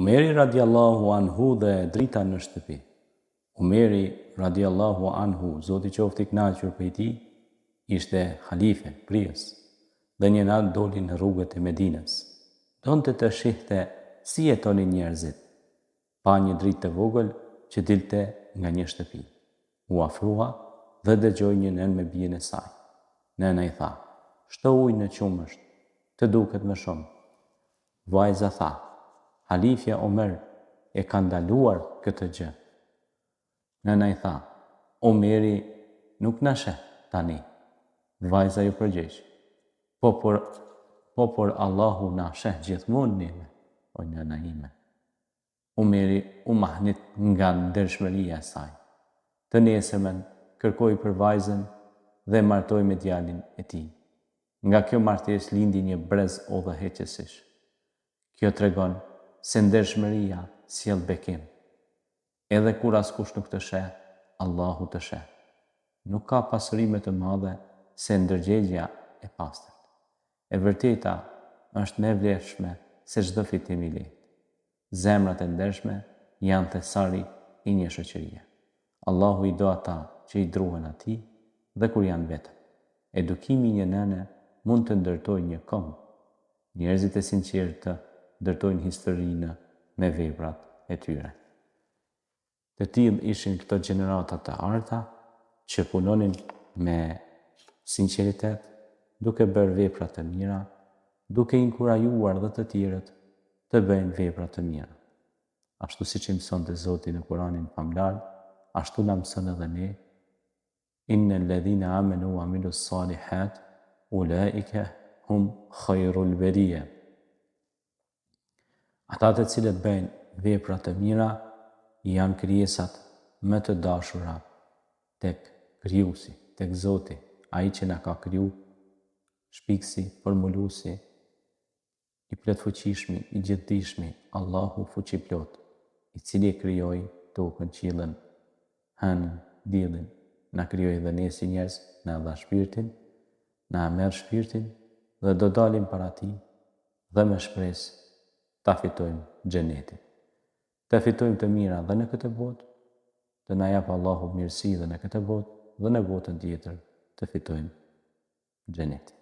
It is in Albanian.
Umeri radiallahu anhu dhe drita në shtëpi. Umeri radiallahu anhu, Zoti qoftë i kënaqur prej tij, ishte halife, priës, dhe një natë doli në rrugët e Medinës. Donte të shihte si jetonin njerëzit. Pa një dritë të vogël që dilte nga një shtëpi. U afrua dhe dëgjoi një nën me bijën e saj. Nëna i tha: "Shto ujë në qumësht, të duket më shumë." Vajza tha: "Halifja Omer e ka ndaluar këtë gjë." Nëna i tha: "Omeri nuk na sheh tani." Vajza ju përgjigj: Po por Allahu na sheh gjithmonë neve, o nëna ime." Omeri u mahnit nga ndershmëria e saj. Të nesërmen kërkoi për vajzën dhe martoi me djalin e tij. Nga kjo martesë lindi një brez udhëheqësish. Kjo tregon se ndershmëria sjell bekim. Edhe kur askush nuk të sheh, Allahu të sheh. Nuk ka pasuri më të madhe se ndërgjegjja e pastërt. E vërteta është më e vlefshme se çdo fitim i lehtë. Zemrat e ndershme janë thesari i një shoqërie. Allahu i do ata që i druhen atij dhe kur janë vetëm. Edukimi i një nëne mund të ndërtojë një kom. Njerëzit e sinqertë ndërtojnë historinë me veprat e tyre. Të tillë ishin këto gjenerata të arta që punonin me sinqeritet, duke bërë vepra të mira, duke inkurajuar dhe të tjerët të bëjnë vepra të mira. Ashtu siç i mësonte Zoti në Kur'anin famlar, ashtu na mëson edhe ne: Innal ladhina amanu wa amilus salihat ulaika hum khairul bariya. Ata të cilët bëjnë vepra të mira janë krijesat më të dashura tek Krijuesi, tek Zoti, ai që na ka kriju, shpikësi, formuluesi, i plotfuqishmi, i gjithdijshmi, Allahu fuqiplot, i cili e krijoi tokën, qiellin, hënën, diellin, na krijoi dhe ne si njerëz, na dha shpirtin, na merr shpirtin dhe do dalim para tij dhe me shpresë ta fitojmë xhenetin. Të fitojmë të mira dhe në këtë botë, të na jap Allahu mirësi dhe në këtë botë dhe në botën tjetër të fitojmë xhenetin.